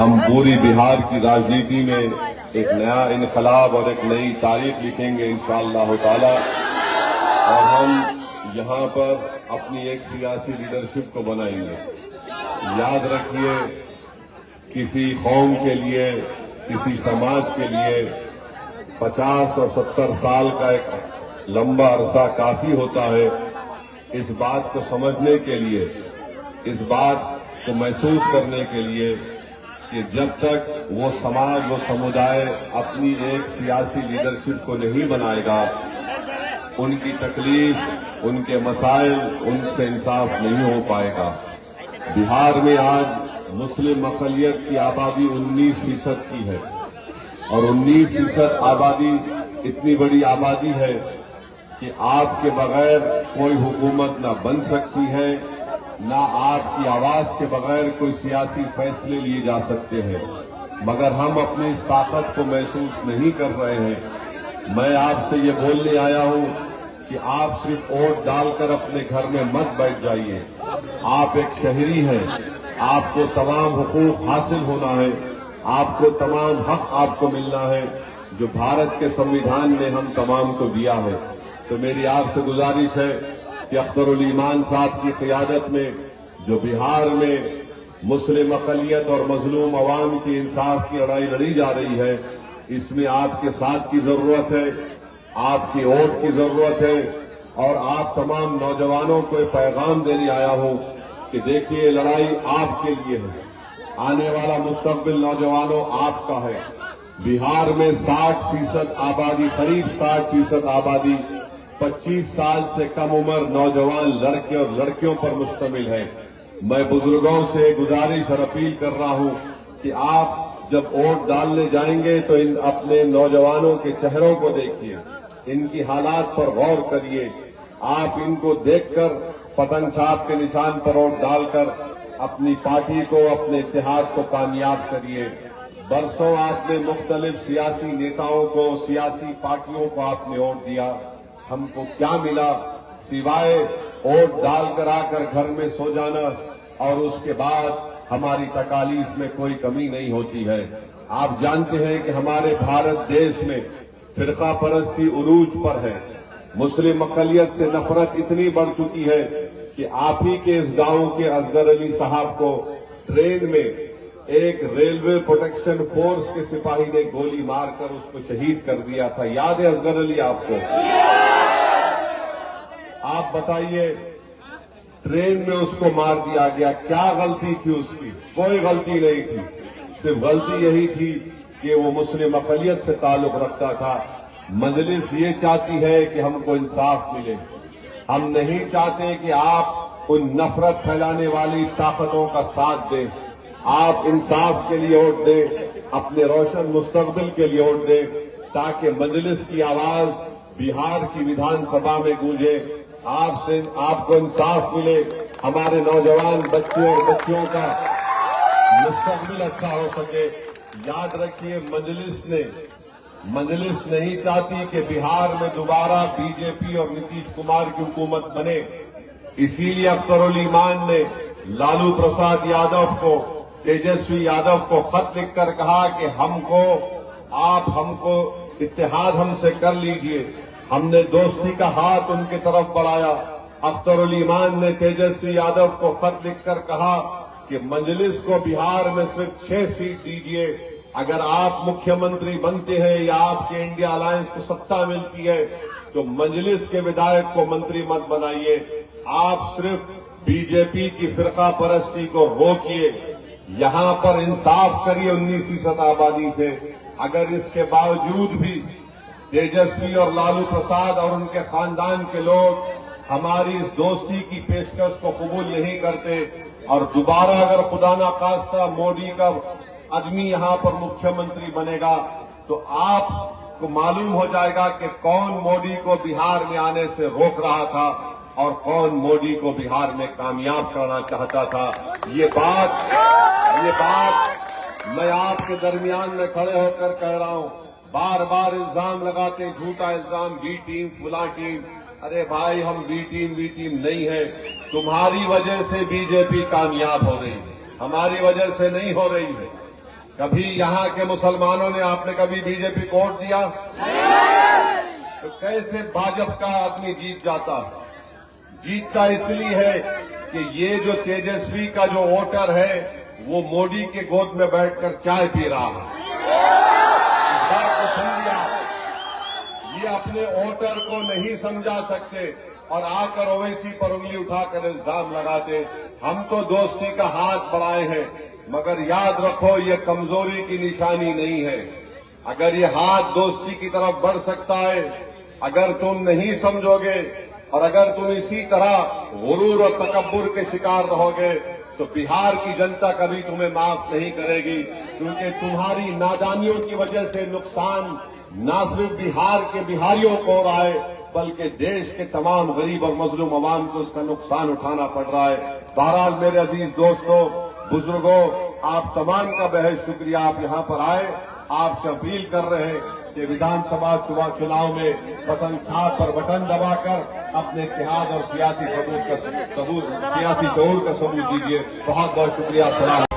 ہم پوری بہار کی راجنیتی میں ایک نیا انقلاب اور ایک نئی تاریخ لکھیں گے انشاءاللہ تعالی، اور ہم یہاں پر اپنی ایک سیاسی لیڈرشپ کو بنائیں گے۔ یاد رکھیے، کسی قوم کے لیے، کسی سماج کے لیے 50 اور 70 سال کا ایک لمبا عرصہ کافی ہوتا ہے اس بات کو سمجھنے کے لیے، اس بات کو محسوس کرنے کے لیے کہ جب تک وہ سماج، وہ سمودائے اپنی ایک سیاسی لیڈرشپ کو نہیں بنائے گا، ان کی تکلیف، ان کے مسائل، ان سے انصاف نہیں ہو پائے گا۔ بہار میں آج مسلم اقلیت کی آبادی 19% کی ہے، اور 19% آبادی اتنی بڑی آبادی ہے کہ آپ کے بغیر کوئی حکومت نہ بن سکتی ہے، نہ آپ کی آواز کے بغیر کوئی سیاسی فیصلے لیے جا سکتے ہیں، مگر ہم اپنی اس طاقت کو محسوس نہیں کر رہے ہیں۔ میں آپ سے یہ بولنے آیا ہوں کہ آپ صرف ووٹ ڈال کر اپنے گھر میں مت بیٹھ جائیے۔ آپ ایک شہری ہیں، آپ کو تمام حقوق حاصل ہونا ہے، آپ کو تمام حق آپ کو ملنا ہے جو بھارت کے سمویدھان نے ہم تمام کو دیا ہے۔ تو میری آپ سے گزارش ہے کہ اخترالایمان صاحب کی قیادت میں جو بہار میں مسلم اقلیت اور مظلوم عوام کی انصاف کی لڑائی لڑی جا رہی ہے، اس میں آپ کے ساتھ کی ضرورت ہے، آپ کی ووٹ کی ضرورت ہے، اور آپ تمام نوجوانوں کو ایک پیغام دینے آیا ہوں کہ دیکھیے، یہ لڑائی آپ کے لیے ہے، آنے والا مستقبل نوجوانوں آپ کا ہے۔ بہار میں 60% آبادی، قریب 60% آبادی 25 سال سے کم عمر نوجوان لڑکے اور لڑکیوں پر مشتمل ہے۔ میں بزرگوں سے گزارش اور اپیل کر رہا ہوں کہ آپ جب ووٹ ڈالنے جائیں گے تو اپنے نوجوانوں کے چہروں کو دیکھیے، ان کی حالات پر غور کریے، آپ ان کو دیکھ کر پتنگ صاحب کے نشان پر ووٹ ڈال کر اپنی پارٹی کو، اپنے اتحاد کو کامیاب کریے۔ برسوں آپ نے مختلف سیاسی نیتاؤں کو، سیاسی پارٹیوں کو آپ نے ووٹ دیا، ہم کو کیا ملا سوائے ووٹ ڈال کر آ کر گھر میں سو جانا، اور اس کے بعد ہماری تکالیف میں کوئی کمی نہیں ہوتی ہے۔ آپ جانتے ہیں کہ ہمارے بھارت دیش میں فرقہ پرستی عروج پر ہے، مسلم اقلیت سے نفرت اتنی بڑھ چکی ہے کہ آپ ہی کے اس گاؤں کے اصغر علی صاحب کو ٹرین میں ایک ریلوے پروٹیکشن فورس کے سپاہی نے گولی مار کر اس کو شہید کر دیا تھا۔ یاد ہے اصغر علی آپ کو؟ آپ بتائیے، ٹرین میں اس کو مار دیا گیا، کیا غلطی تھی اس کی؟ کوئی غلطی نہیں تھی، صرف غلطی یہی تھی کہ وہ مسلم اقلیت سے تعلق رکھتا تھا۔ مجلس یہ چاہتی ہے کہ ہم کو انصاف ملے، ہم نہیں چاہتے کہ آپ ان نفرت پھیلانے والی طاقتوں کا ساتھ دیں۔ آپ انصاف کے لیے ووٹ دیں، اپنے روشن مستقبل کے لیے ووٹ دیں، تاکہ مجلس کی آواز بہار کی ویدھان سبھا میں گونجے، آپ کو انصاف ملے، ہمارے نوجوان بچے اور بچیوں کا مستقبل اچھا ہو سکے۔ یاد رکھیے، مجلس نہیں چاہتی کہ بہار میں دوبارہ بی جے پی اور نتیش کمار کی حکومت بنے، اسی لیے اخترالایمان نے لالو پرساد یادو کو، تیجسوی یادو کو خط لکھ کر کہا کہ آپ ہم کو اتحاد ہم سے کر لیجئے۔ ہم نے دوستی کا ہاتھ ان کی طرف بڑھایا۔ اخترالایمان نے تیجسوی یادو کو خط لکھ کر کہا کہ مجلس کو بہار میں صرف 6 سیٹ دیجئے، اگر آپ مکھیہ منتری بنتے ہیں یا آپ کے انڈیا الائنس کو ستہ ملتی ہے تو مجلس کے ودھائک کو منتری مت بنائیے، آپ صرف بی جے پی کی فرقہ پرستی کو روکیے، یہاں پر انصاف کریے 19% آبادی سے۔ اگر اس کے باوجود بھی تیجسوی اور لالو پرساد اور ان کے خاندان کے لوگ ہماری اس دوستی کی پیشکش کو قبول نہیں کرتے، اور دوبارہ اگر خدا نخواستہ مودی کا آدمی یہاں پر مکھیہ منتری بنے گا تو آپ کو معلوم ہو جائے گا کہ کون مودی کو بہار میں آنے سے روک رہا تھا اور کون مودی کو بہار میں کامیاب کرنا چاہتا تھا۔ یہ بات میں آپ کے درمیان میں کھڑے ہو کر کہہ رہا ہوں۔ بار بار الزام لگاتے، جھوٹا الزام، بی ٹیم، فلاں ٹیم۔ ارے بھائی، ہم بی ٹیم نہیں ہے، تمہاری وجہ سے بی جے پی کامیاب ہو رہی ہے، ہماری وجہ سے نہیں ہو رہی ہے۔ کبھی یہاں کے مسلمانوں نے آپ نے کبھی بی جے پی کو ووٹ دیا؟ تو کیسے بھاجپا کا آدمی جیت جاتا ہے؟ جیتتا اس لیے ہے کہ یہ جو تیجسوی کا جو ووٹر ہے وہ موڈی کے گود میں بیٹھ کر چائے پی رہا ہے۔ اس بات کو سمجھیے آپ، یہ اپنے ووٹر کو نہیں سمجھا سکتے اور آ کر اویسی پر انگلی اٹھا کر الزام لگاتے۔ ہم تو دوستی کا ہاتھ بڑھائے ہیں، مگر یاد رکھو یہ کمزوری کی نشانی نہیں ہے۔ اگر یہ ہاتھ دوستی کی طرف بڑھ سکتا ہے، اگر تم نہیں سمجھو گے اور اگر تم اسی طرح غرور اور تکبر کے شکار رہو گے تو بہار کی جنتا کبھی تمہیں معاف نہیں کرے گی، کیونکہ تمہاری نادانیوں کی وجہ سے نقصان نہ صرف بہار کے بہاریوں کو ہو رہا ہے بلکہ دیش کے تمام غریب اور مظلوم عوام کو اس کا نقصان اٹھانا پڑ رہا ہے۔ بہرحال میرے عزیز دوستوں، بزرگوں، آپ تمام کا بہت شکریہ، آپ یہاں پر آئے۔ آپ سے اپیل کر رہے ہیں کہ ویدھان سبھا چناؤ میں بٹن چھاپ پر بٹن دبا کر اپنے اتحاد اور سیاسی شعور کا ثبوت دیجیے۔ بہت بہت شکریہ۔ السلام